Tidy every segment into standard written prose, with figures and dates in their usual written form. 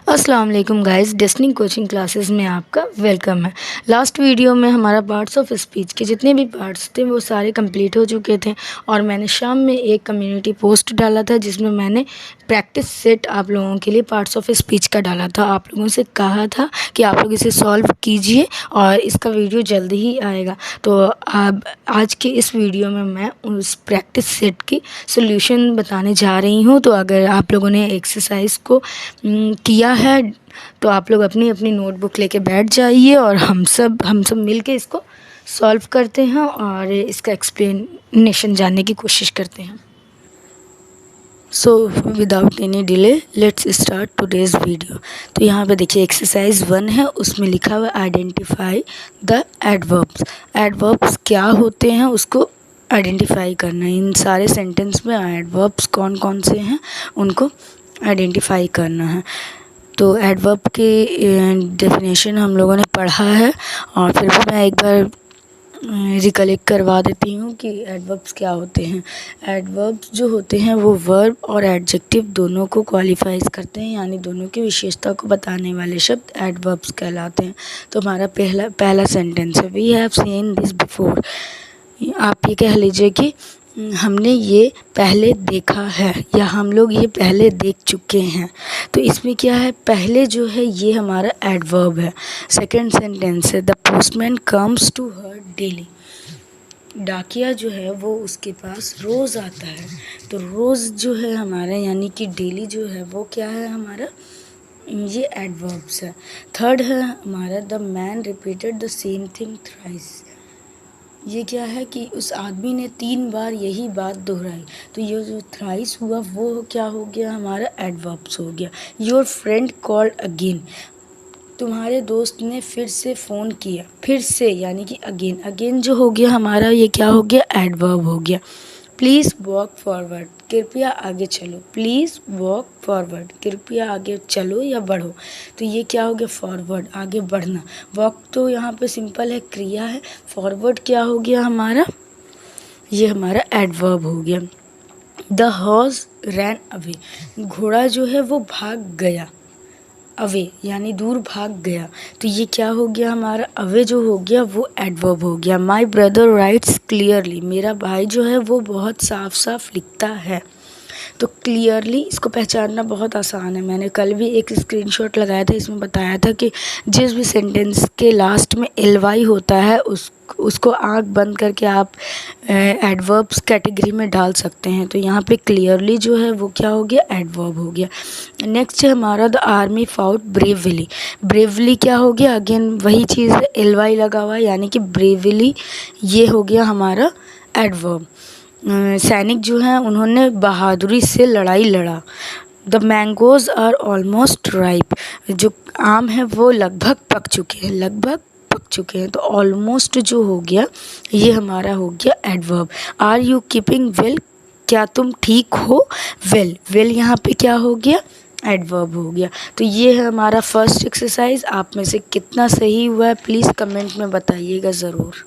अस्सलाम वालेकुम guys, destiny coaching classes में आपका वेलकम है। लास्ट वीडियो में हमारा पार्ट्स ऑफ स्पीच के जितने भी पार्ट्स थे वो सारे कंप्लीट हो चुके थे और मैंने शाम में एक कम्युनिटी पोस्ट डाला था जिसमें मैंने प्रैक्टिस सेट आप लोगों के लिए पार्ट्स ऑफ स्पीच का डाला था। आप लोगों से कहा था कि आप लोग इसे सॉल्व कीजिए और इसका वीडियो जल्दी ही आएगा। तो अब आज के इस वीडियो में मैं उस प्रैक्टिस सेट की सोल्यूशन बताने जा रही हूँ। तो अगर आप लोगों ने एक्सरसाइज को किया है तो आप लोग अपनी अपनी नोटबुक लेके बैठ जाइए और हम सब मिल के इसको सॉल्व करते हैं और इसका एक्सप्लेनेशन जानने की कोशिश करते हैं। So without any delay let's start today's video. तो यहाँ पे देखिए एक्सरसाइज 1 है, उसमें लिखा हुआ आइडेंटिफाई द एडवर्ब्स। एडवर्ब्स क्या होते हैं उसको आइडेंटिफाई करना है। इन सारे सेंटेंस में एडवर्ब्स कौन कौन से हैं उनको आइडेंटिफाई करना है। तो एडवर्ब के डेफिनेशन हम लोगों ने पढ़ा है और फिर भी मैं एक बार रिकलेक्ट करवा देती हूँ कि एडवर्ब्स क्या होते हैं। एडवर्ब्स जो होते हैं वो वर्ब और एडजेक्टिव दोनों को क्वालिफाइज करते हैं, यानी दोनों की विशेषता को बताने वाले शब्द एडवर्ब्स कहलाते हैं। तो हमारा पहला सेंटेंस है, we have seen this before. आप ये कह लीजिए कि हमने ये पहले देखा है या हम लोग ये पहले देख चुके हैं। तो इसमें क्या है, पहले जो है ये हमारा एडवर्ब है। सेकंड सेंटेंस है, the postman comes to her daily. डाकिया जो है वो उसके पास रोज़ आता है। तो रोज़ जो है हमारा यानी कि डेली जो है वो क्या है हमारा, ये एडवर्ब्स है। थर्ड है हमारा, the man repeated the same thing thrice. ये क्या है कि उस आदमी ने 3 बार यही बात दोहराई। तो ये जो थ्राइस हुआ वो क्या हो गया हमारा, एडवर्ब्स हो गया। Your friend called again. तुम्हारे दोस्त ने फिर से फ़ोन किया। फिर से यानी कि अगेन, अगेन जो हो गया हमारा ये क्या हो गया, एडवर्ब हो गया। प्लीज़ वॉक फॉरवर्ड, कृपया आगे चलो। प्लीज़ वॉक फॉरवर्ड, कृपया आगे चलो या बढ़ो। तो ये क्या हो गया, फॉरवर्ड, आगे बढ़ना। वॉक तो यहाँ पे सिंपल है, क्रिया है। फॉरवर्ड क्या हो गया हमारा, ये हमारा एडवर्ब हो गया। द हॉर्स रैन अवे, घोड़ा जो है वो भाग गया। अवे यानी दूर भाग गया। तो ये क्या हो गया हमारा, अवे जो हो गया वो एडवर्ब हो गया। माई ब्रदर राइट्स क्लियरली, मेरा भाई जो है वो बहुत साफ साफ लिखता है। तो क्लियरली इसको पहचानना बहुत आसान है। मैंने कल भी एक स्क्रीनशॉट लगाया था, इसमें बताया था कि जिस भी सेंटेंस के लास्ट में ly होता है उसको आँख बंद करके आप एडवर्ब्स कैटेगरी में डाल सकते हैं। तो यहाँ पे क्लियरली जो है वो क्या हो गया, एडवर्ब हो गया। नेक्स्ट है हमारा, the army fought bravely. Bravely क्या हो गया, अगेन वही चीज़ है, ly लगा हुआ है यानी कि ब्रेवली ये हो गया हमारा एडवर्ब। सैनिक जो हैं उन्होंने बहादुरी से लड़ाई लड़ा। The mangoes are almost ripe, जो आम हैं वो लगभग पक चुके हैं, लगभग पक चुके हैं। तो ऑलमोस्ट जो हो गया ये हमारा हो गया adverb. Are you keeping well, क्या तुम ठीक हो। वेल, वेल यहाँ पे क्या हो गया, एडवर्ब हो गया। तो ये है हमारा फर्स्ट एक्सरसाइज। आप में से कितना सही हुआ है प्लीज़ कमेंट में बताइएगा ज़रूर।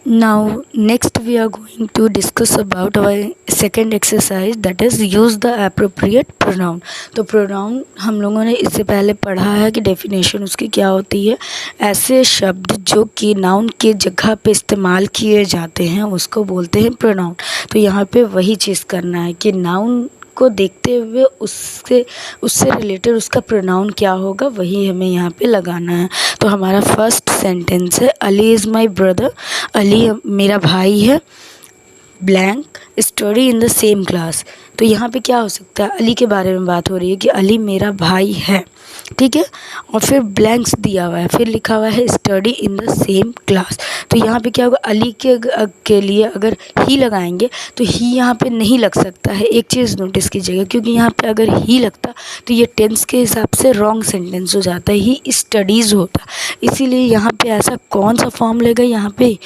Now next we are going to discuss about our second exercise, that is use the appropriate pronoun। तो pronoun हम लोगों ने इससे पहले पढ़ा है कि डेफिनेशन उसकी क्या होती है। ऐसे शब्द जो कि नाउन के जगह पे इस्तेमाल किए जाते हैं उसको बोलते हैं pronoun। तो यहाँ पे वही चीज़ करना है कि नाउन को देखते हुए उससे रिलेटेड उसका प्रोनाउन क्या होगा वही हमें यहाँ पे लगाना है। तो हमारा फर्स्ट सेंटेंस है, Ali is my brother, Ali मेरा भाई है। Blank study in the same class. तो यहाँ पे क्या हो सकता है, अली के बारे में बात हो रही है कि अली मेरा भाई है, ठीक है। और फिर ब्लैंक्स दिया हुआ है, फिर लिखा हुआ है study in the same class. तो यहाँ पे क्या होगा, अली के लिए अगर ही लगाएंगे तो ही यहाँ पे नहीं लग सकता है। एक चीज़ नोटिस कीजिएगा, क्योंकि यहाँ पे अगर ही लगता तो ये टेंस के हिसाब से रॉन्ग सेंटेंस हो जाता है, ही स्टडीज़ होता। इसीलिए यहाँ पे ऐसा कौन सा फॉर्म लेगा, यहाँ पे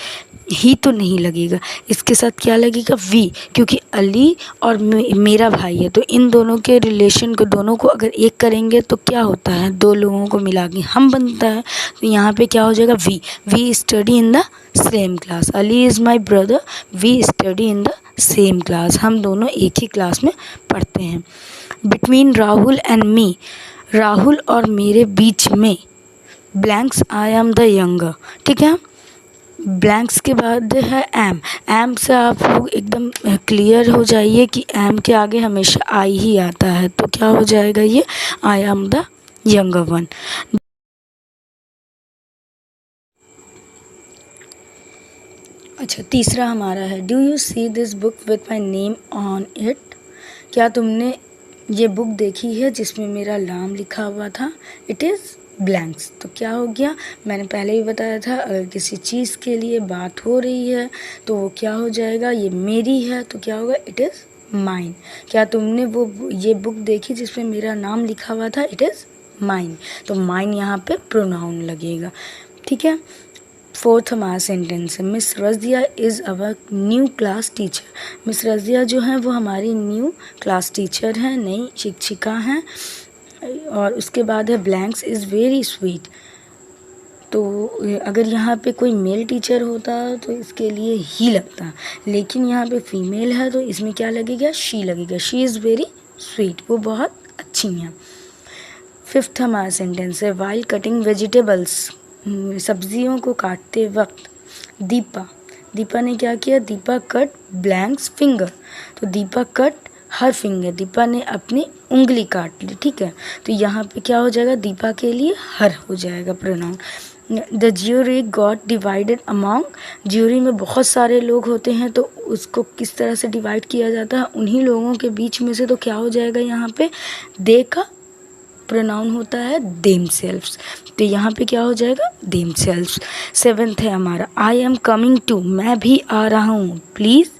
ही तो नहीं लगेगा, इसके साथ क्या लगेगा, वी, क्योंकि अली और मेरा भाई है। तो इन दोनों के रिलेशन को, दोनों को अगर एक करेंगे तो क्या होता है, दो लोगों को मिला के हम बनता है। तो यहाँ पे क्या हो जाएगा, we study in the same class. Ali is my brother, we study in the same class. हम दोनों एक ही क्लास में पढ़ते हैं। Between Rahul and me, Rahul और मेरे बीच में, blanks I am the younger, ठीक है। ब्लैंक्स के बाद है एम से आप लोग एकदम क्लियर हो जाइए कि एम के आगे हमेशा आई ही आता है, तो क्या हो जाएगा ये, आई एम द यंगर वन। अच्छा, तीसरा हमारा है, do you see this book with my name on it, क्या तुमने ये बुक देखी है जिसमें मेरा नाम लिखा हुआ था, इट इज़ ब्लैंक्स। तो क्या हो गया, मैंने पहले ही बताया था, अगर किसी चीज़ के लिए बात हो रही है तो वो क्या हो जाएगा, ये मेरी है, तो क्या होगा, इट इज़ माइन। क्या तुमने ये बुक देखी जिसमें मेरा नाम लिखा हुआ था, इट इज़ माइन, तो माइन यहाँ पे प्रोनाउन लगेगा, ठीक है। फोर्थ हमारा सेंटेंस है, miss Razia is our new class teacher. Miss Razia जो है वो हमारी न्यू क्लास टीचर हैं, नई शिक्षिका हैं। और उसके बाद है ब्लैंक्स इज़ वेरी स्वीट। तो अगर यहाँ पे कोई मेल टीचर होता तो इसके लिए ही लगता, लेकिन यहाँ पे फीमेल है तो इसमें क्या लगेगा, शी लगेगा, शी इज़ वेरी स्वीट, वो बहुत अच्छी हैं। फिफ्थ हमारा सेंटेंस है, वाइल कटिंग वेजिटेबल्स, सब्जियों को काटते वक्त, दीपा ने क्या किया, दीपा कट ब्लैंक्स फिंगर, तो दीपा कट हर फिंगर, दीपा ने अपनी उंगली काट ली, ठीक है। तो यहाँ पे क्या हो जाएगा, दीपा के लिए हर हो जाएगा pronoun. The jury got divided among, jury में बहुत सारे लोग होते हैं तो उसको किस तरह से डिवाइड किया जाता है, उन्हीं लोगों के बीच में से, तो क्या हो जाएगा यहाँ पे, दे का प्रोनाउन होता है देमसेल्व्स, तो यहाँ पे क्या हो जाएगा, देमसेल्व्स। सेवेंथ है हमारा, आई एम कमिंग टू, मैं भी आ रहा हूँ, प्लीज़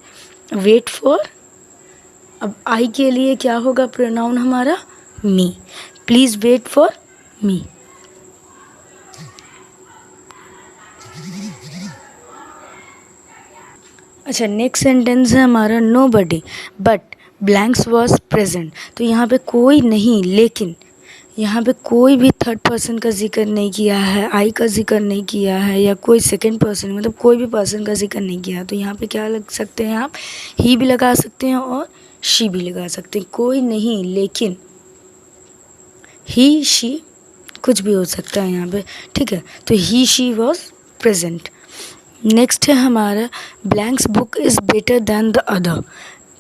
वेट फॉर। अब आई के लिए क्या होगा प्रोनाउन हमारा, me, please wait for me. अच्छा, नेक्स्ट सेंटेंस है हमारा, nobody but blanks was present, तो यहाँ पे कोई नहीं लेकिन, यहाँ पे कोई भी थर्ड पर्सन का जिक्र नहीं किया है, आई का जिक्र नहीं किया है, या कोई सेकंड पर्सन, मतलब कोई भी पर्सन का जिक्र नहीं किया, तो यहाँ पे क्या लग सकते हैं आप, ही भी लगा सकते हैं और शी भी लगा सकते हैं। कोई नहीं लेकिन ही शी कुछ भी हो सकता है यहाँ पे, ठीक है। तो ही शी वॉज प्रेजेंट। नेक्स्ट है हमारा, blanks book is better than the other,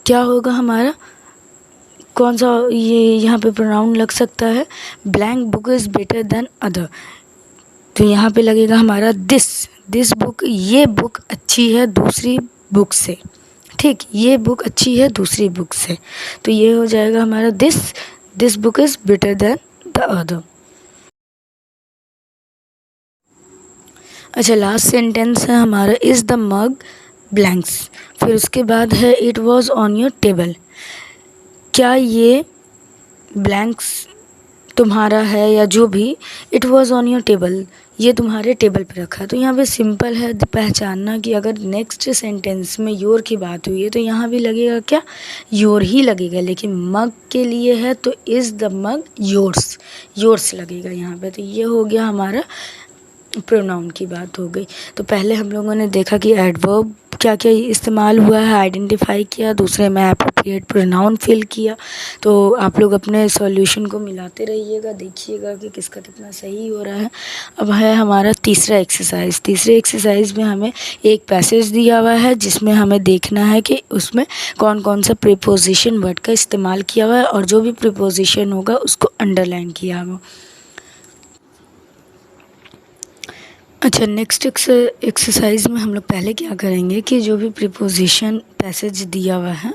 क्या होगा हमारा, कौन सा ये यहाँ पे प्रोनाउन लग सकता है, blank book is better than other, तो यहाँ पे लगेगा हमारा दिस बुक, ये बुक अच्छी है दूसरी बुक से, ठीक, ये बुक अच्छी है दूसरी बुक से, तो ये हो जाएगा हमारा this book is better than the other. अच्छा, लास्ट सेंटेंस है हमारा, इज़ द मग ब्लैंक्स, फिर उसके बाद है it was on your table, क्या ये ब्लैंक्स तुम्हारा है या जो भी, it was on your table, ये तुम्हारे टेबल पे रखा है। तो यहाँ पे सिंपल है पहचानना कि अगर नेक्स्ट सेंटेंस में योर की बात हुई है तो यहाँ भी लगेगा क्या, योर ही लगेगा, लेकिन मग के लिए है तो इज़ द मग योर्स लगेगा यहाँ पे। तो ये हो गया हमारा प्रोनाउन की बात हो गई। तो पहले हम लोगों ने देखा कि एडवर्ब क्या क्या इस्तेमाल हुआ है, आइडेंटिफाई किया, दूसरे में एप्रोप्रिएट प्रोनाउन फिल किया। तो आप लोग अपने सॉल्यूशन को मिलाते रहिएगा, देखिएगा कि किसका कितना सही हो रहा है। अब है हमारा तीसरा एक्सरसाइज। तीसरे एक्सरसाइज में हमें एक पैसेज दिया हुआ है जिसमें हमें देखना है कि उसमें कौन कौन सा प्रीपोजिशन वर्ड का इस्तेमाल किया हुआ है और जो भी प्रीपोजिशन होगा उसको अंडरलाइन किया हुआ। अच्छा, नेक्स्ट एक्सरसाइज में हम लोग पहले क्या करेंगे कि जो भी प्रीपोजिशन पैसेज दिया हुआ है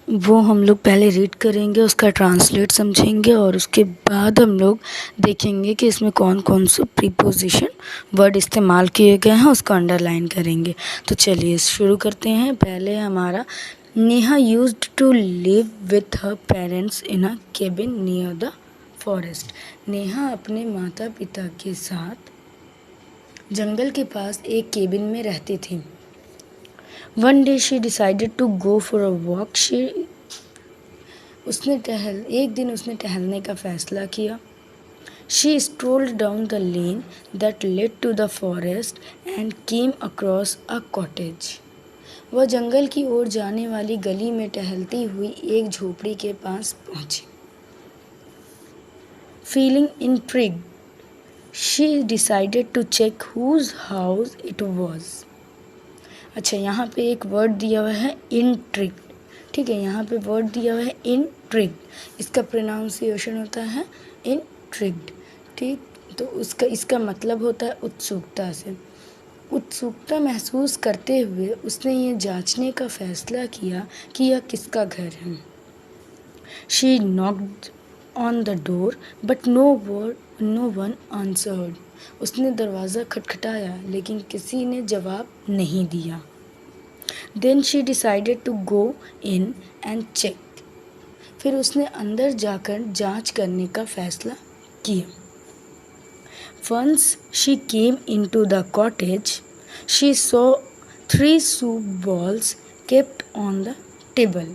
वो हम लोग पहले रीड करेंगे, उसका ट्रांसलेट समझेंगे और उसके बाद हम लोग देखेंगे कि इसमें कौन कौन से प्रीपोजिशन वर्ड इस्तेमाल किए गए हैं, उसको अंडरलाइन करेंगे। तो चलिए शुरू करते हैं। पहले हमारा, Neha used to live with her parents in a cabin near the forest. Neha अपने माता पिता के साथ जंगल के पास एक केबिन में रहती थी। One day she decided to go for a walk. एक दिन उसने टहलने का फैसला किया। She strolled down the lane that led to the forest and came across a cottage. वह जंगल की ओर जाने वाली गली में टहलती हुई एक झोपड़ी के पास पहुंची। Feeling intrigued, she decided to check whose house it was. अच्छा, यहाँ पे एक वर्ड दिया हुआ है intrigued, ठीक है, यहाँ पे वर्ड दिया हुआ है intrigued, इसका प्रोनाउंसिएशन होता है intrigued, ठीक। तो इसका मतलब होता है उत्सुकता से। उत्सुकता महसूस करते हुए उसने ये जांचने का फैसला किया कि यह किसका घर है। She knocked on the door, but no one answered. उसने दरवाज़ा खटखटाया लेकिन किसी ने जवाब नहीं दिया। Then she decided to go in and check. फिर उसने अंदर जाकर जांच करने का फैसला किया। Once she came into the cottage, she saw 3 soup balls kept on the table.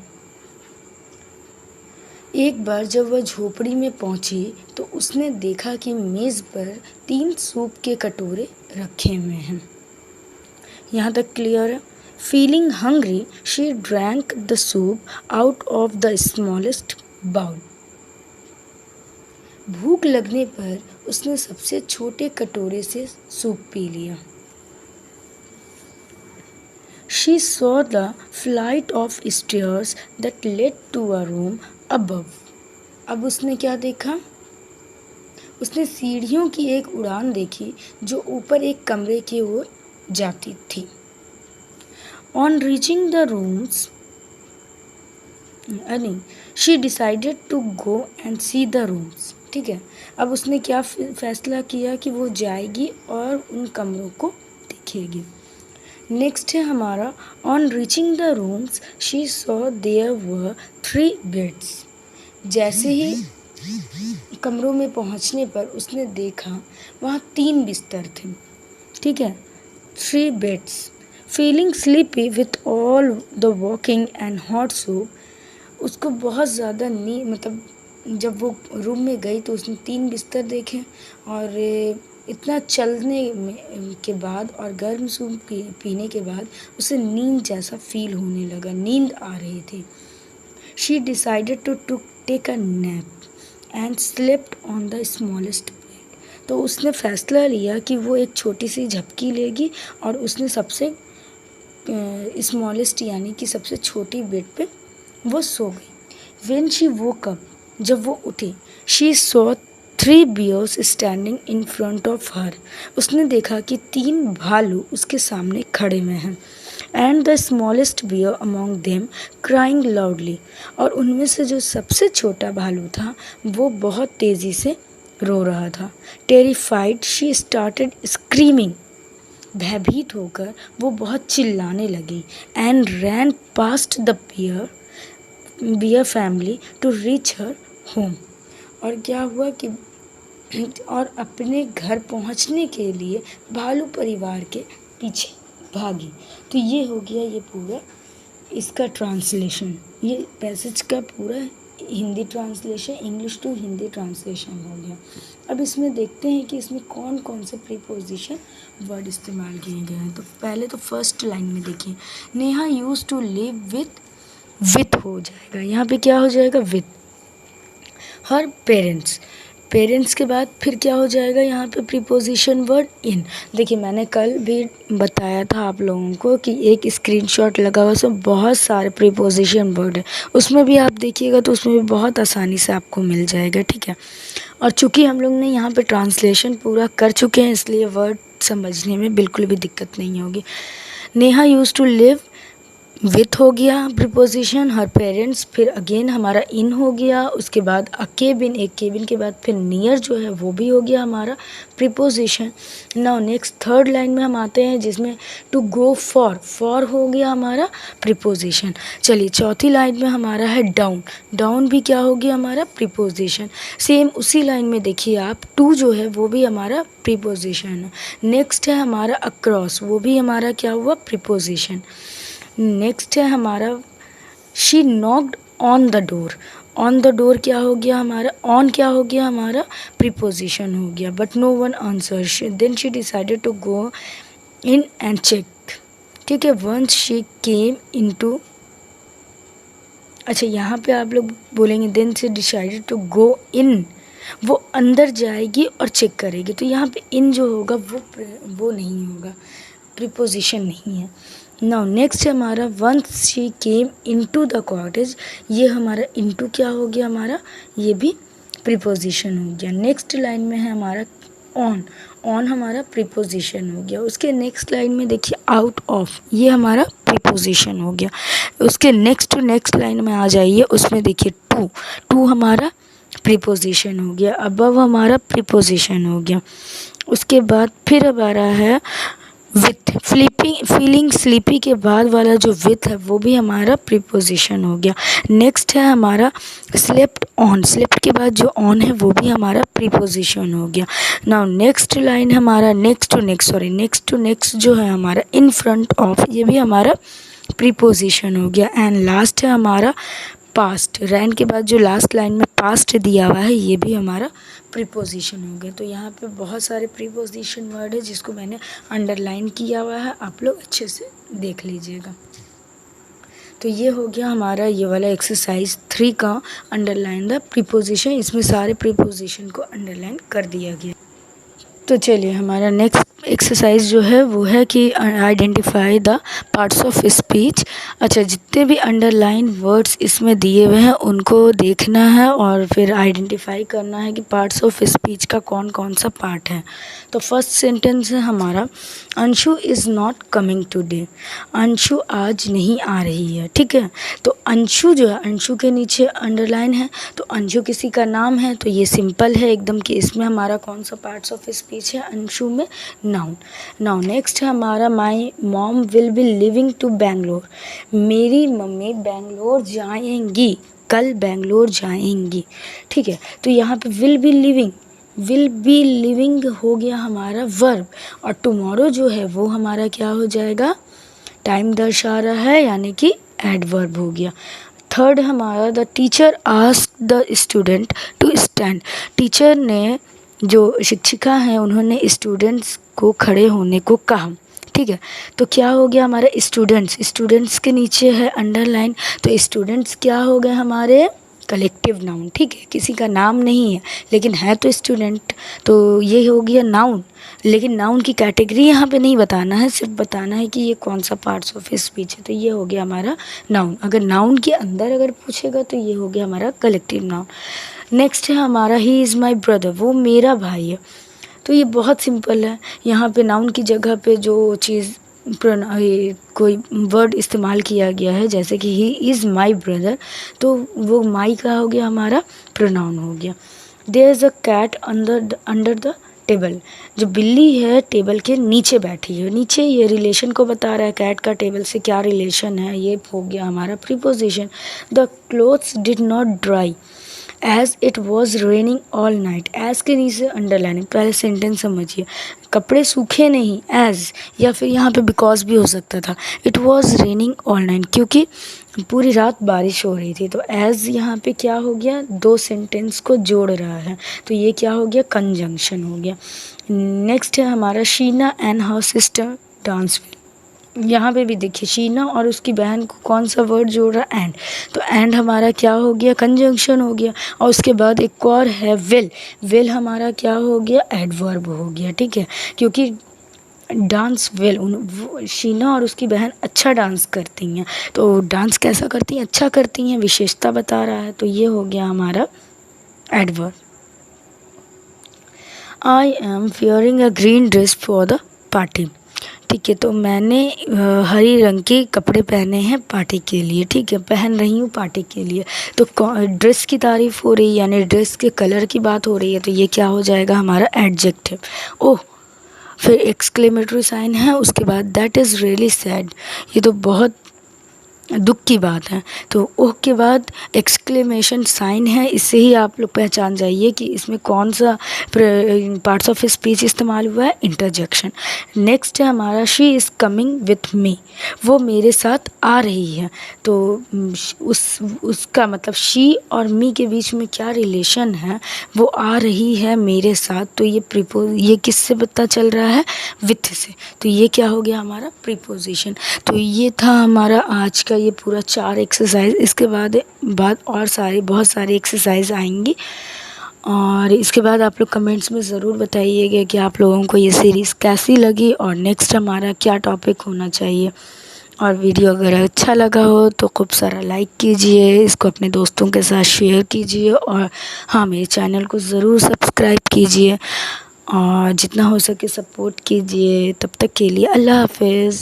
एक बार जब वह झोपड़ी में पहुंची तो उसने देखा कि मेज़ पर 3 सूप के कटोरे रखे हुए हैं। यहाँ तक क्लियर है। Feeling hungry she drank the soup out of the smallest bowl. भूख लगने पर उसने सबसे छोटे कटोरे से सूप पी लिया। She saw the flight of stairs that led to a room above. अब उसने क्या देखा? उसने सीढ़ियों की एक उड़ान देखी जो ऊपर एक कमरे की ओर जाती थी। On reaching the rooms, she decided to go and see the rooms. ठीक है, अब उसने क्या फैसला किया कि वो जाएगी और उन कमरों को देखेगी। नेक्स्ट है हमारा on reaching the rooms she saw there were 3 beds. जैसे ही कमरों में पहुंचने पर उसने देखा वहाँ 3 बिस्तर थे। ठीक है, 3 beds. Feeling sleepy with all the walking and hot soup, उसको बहुत ज़्यादा मतलब जब वो रूम में गई तो उसने 3 बिस्तर देखे और इतना चलने के बाद और गर्म सूप पीने के बाद उसे नींद जैसा फील होने लगा, नींद आ रही थी। She decided to take a nap and slept on the smallest bed. तो उसने फैसला लिया कि वो एक छोटी सी झपकी लेगी और उसने सबसे स्मॉलेस्ट यानी कि सबसे छोटी बेड पे वो सो गई। व्हेन शी वोक अप, जब वो उठी, she saw 3 bears standing in front of her. उसने देखा कि 3 भालू उसके सामने खड़े हुए हैं। And the smallest bear among them crying loudly, और उनमें से जो सबसे छोटा भालू था वो बहुत तेज़ी से रो रहा था। टेरिफाइड शी स्टार्टेड स्क्रीमिंग, भयभीत होकर वो बहुत चिल्लाने लगी। And ran past the bear family to reach her home. और क्या हुआ कि और अपने घर पहुंचने के लिए भालू परिवार के पीछे भागी। तो ये हो गया ये पूरा इसका ट्रांसलेशन, ये पैसेज का पूरा Hindi translation, English to Hindi translation हो गया। अब इसमें देखते हैं कि इसमें कौन कौन से प्रीपोजिशन वर्ड इस्तेमाल किए गए हैं। तो पहले तो फर्स्ट लाइन में देखिए, Neha used to live with हो जाएगा, यहाँ पे क्या हो जाएगा, विथ। हर पेरेंट्स के बाद फिर क्या हो जाएगा यहाँ पे प्रीपोजिशन वर्ड इन। देखिए मैंने कल भी बताया था आप लोगों को कि एक स्क्रीनशॉट लगा हुआ, उसमें बहुत सारे प्रीपोजिशन वर्ड है, उसमें भी आप देखिएगा तो उसमें भी बहुत आसानी से आपको मिल जाएगा। ठीक है, और चूँकि हम लोग ने यहाँ पे ट्रांसलेशन पूरा कर चुके हैं इसलिए वर्ड समझने में बिल्कुल भी दिक्कत नहीं होगी। Neha used to live with हो गया प्रीपोजिशन, हर पेरेंट्स, फिर अगेन हमारा इन हो गया, उसके बाद अ केबिन, एक केबिन के बाद फिर नियर जो है वो भी हो गया हमारा preposition. Now next third line में हम आते हैं जिसमें टू गो फॉर हो गया हमारा प्रीपोजिशन। चलिए चौथी लाइन में हमारा है डाउन भी क्या हो गया हमारा प्रीपोजिशन। सेम उसी लाइन में देखिए आप टू जो है वो भी हमारा प्रीपोजिशन है। नेक्स्ट है हमारा अक्रॉस, वो भी हमारा क्या हुआ प्रीपोजिशन। नेक्स्ट है हमारा she knocked on the door क्या हो गया हमारा, ऑन क्या हो गया हमारा प्रीपोजिशन हो गया। But no one answer, then she decided to go in and check. ठीक है, वंस शी केम इनटू, अच्छा यहाँ पे आप लोग बोलेंगे then she decided to go in वो अंदर जाएगी और चेक करेगी। तो यहाँ पे इन जो होगा वो नहीं होगा, प्रीपोजिशन नहीं है। नाउ नेक्स्ट है हमारा once she came into the cottage, ये हमारा इनटू क्या हो गया हमारा, ये भी प्रीपोजिशन हो गया। नेक्स्ट लाइन में है हमारा ऑन, ऑन हमारा प्रीपोजिशन हो गया। उसके नेक्स्ट लाइन में देखिए आउट ऑफ, ये हमारा प्रीपोजिशन हो गया। उसके नेक्स्ट लाइन में आ जाइए, उसमें देखिए टू, टू हमारा प्रीपोजिशन हो गया। अबव हमारा प्रीपोजिशन हो गया। उसके बाद फिर अब आ रहा है विथ, फीलिंग स्लीपी के बाद वाला जो विथ है वो भी हमारा प्रीपोजिशन हो गया। नेक्स्ट है हमारा स्लेप्ट ऑन, स्लेप्ट के बाद जो ऑन है वो भी हमारा प्रीपोजिशन हो गया। नाउ नेक्स्ट लाइन हमारा नेक्स्ट टू नेक्स्ट जो है हमारा इन फ्रंट ऑफ, ये भी हमारा प्रीपोजिशन हो गया। एंड लास्ट है हमारा पास्ट, रैन के बाद जो लास्ट लाइन में पास्ट दिया हुआ है ये भी हमारा प्रीपोजिशन हो गया। तो यहाँ पे बहुत सारे प्रीपोजिशन वर्ड है जिसको मैंने अंडरलाइन किया हुआ है, आप लोग अच्छे से देख लीजिएगा। तो ये हो गया हमारा ये वाला एक्सरसाइज 3 का अंडरलाइन द प्रीपोजिशन, इसमें सारे प्रीपोजिशन को अंडरलाइन कर दिया गया। तो चलिए हमारा नेक्स्ट एक्सरसाइज जो है वो है कि identify the parts of speech. अच्छा, जितने भी अंडरलाइन वर्ड्स इसमें दिए हुए हैं उनको देखना है और फिर आइडेंटिफाई करना है कि पार्ट्स ऑफ स्पीच का कौन कौन सा पार्ट है। तो फर्स्ट सेंटेंस है हमारा Anshu is not coming today, Anshu आज नहीं आ रही है। ठीक है, तो अंशु जो है, अंशु के नीचे अंडरलाइन है, तो अंशु किसी का नाम है, तो ये सिंपल है एकदम कि इसमें हमारा कौन सा पार्ट्स ऑफ स्पीच है, अंशु में नाउन। नाउ नेक्स्ट है हमारा my mom will be living to Bangalore, मेरी मम्मी बेंगलोर जाएंगी, कल बेंगलोर जाएंगी। ठीक है, तो यहाँ पे विल बी लिविंग हो गया हमारा वर्ब, और टुमारो जो है वो हमारा क्या हो जाएगा, टाइम दर्शा रहा है यानी कि एडवर्ब हो गया। थर्ड हमारा the teacher asked the student to stand, teacher ने, जो शिक्षिका हैं उन्होंने स्टूडेंट्स को खड़े होने को कहा। ठीक है, तो क्या हो गया हमारा स्टूडेंट्स, स्टूडेंट्स के नीचे है अंडरलाइन, तो स्टूडेंट्स क्या हो गए हमारे कलेक्टिव नाउन। ठीक है, किसी का नाम नहीं है लेकिन है तो स्टूडेंट, तो ये हो गया नाउन। लेकिन नाउन की कैटेगरी यहाँ पे नहीं बताना है, सिर्फ बताना है कि ये कौन सा पार्ट्स ऑफ स्पीच है, तो ये हो गया हमारा नाउन। अगर नाउन के अंदर अगर पूछेगा तो ये हो गया हमारा कलेक्टिव नाउन। नेक्स्ट है हमारा ही इज़ माई ब्रदर, वो मेरा भाई है। तो ये बहुत सिंपल है, यहाँ पे नाउन की जगह पे जो चीज़ कोई वर्ड इस्तेमाल किया गया है जैसे कि ही इज़ माई ब्रदर, तो वो माई का हो गया हमारा प्रोनाउन हो गया। There is a cat under the table, जो बिल्ली है टेबल के नीचे बैठी है, नीचे ये रिलेशन को बता रहा है, कैट का टेबल से क्या रिलेशन है, ये हो गया हमारा preposition. The clothes did not dry as it was raining all night, as के नीचे अंडरलाइनिंग, पहले सेंटेंस समझिए, कपड़े सूखे नहीं, एज, या फिर यहाँ पे बिकॉज भी हो सकता था, it was raining all night, क्योंकि पूरी रात बारिश हो रही थी। तो एज यहाँ पे क्या हो गया, दो सेंटेंस को जोड़ रहा है, तो ये क्या हो गया, कंजंक्शन हो गया। नेक्स्ट है हमारा Sheena and her sister dance, यहाँ पे भी देखिए शीना और उसकी बहन को कौन सा वर्ड जोड़ रहा है, एंड, तो एंड हमारा क्या हो गया, कंजंक्शन हो गया। और उसके बाद एक और है विल, विल हमारा क्या हो गया, एडवर्ब हो गया। ठीक है, क्योंकि डांस विल, शीना और उसकी बहन अच्छा डांस करती हैं, तो डांस कैसा करती हैं, अच्छा करती हैं, विशेषता बता रहा है, तो ये हो गया हमारा adverb. I am wearing a green dress for the party, ठीक है, तो मैंने हरी रंग के कपड़े पहने हैं पार्टी के लिए। ठीक है, पहन रही हूँ पार्टी के लिए, तो ड्रेस की तारीफ़ हो रही है यानी ड्रेस के कलर की बात हो रही है, तो ये क्या हो जाएगा हमारा एडजेक्टिव। ओह, फिर एक्सक्लेमेटरी साइन है, उसके बाद दैट इज़ रियली सैड, ये तो बहुत दुख की बात है, तो ओह के बाद एक्सक्लेमेशन साइन है, इससे ही आप लोग पहचान जाइए कि इसमें कौन सा पार्ट्स ऑफ स्पीच इस्तेमाल हुआ है, इंटरजेक्शन। नेक्स्ट है हमारा she is coming with me, वो मेरे साथ आ रही है, तो उसका मतलब शी और मी के बीच में क्या रिलेशन है, वो आ रही है मेरे साथ, तो ये किससे पता चल रहा है, विथ से, तो ये क्या हो गया हमारा प्रीपोजिशन। तो ये था हमारा आज का ये पूरा 4 एक्सरसाइज, इसके बाद और बहुत सारी एक्सरसाइज आएंगी, और इसके बाद आप लोग कमेंट्स में ज़रूर बताइएगा कि आप लोगों को ये सीरीज़ कैसी लगी और नेक्स्ट हमारा क्या टॉपिक होना चाहिए। और वीडियो अगर अच्छा लगा हो तो खूब सारा लाइक कीजिए, इसको अपने दोस्तों के साथ शेयर कीजिए और हाँ, मेरे चैनल को ज़रूर सब्सक्राइब कीजिए और जितना हो सके सपोर्ट कीजिए। तब तक के लिए अल्लाह हाफ़िज़।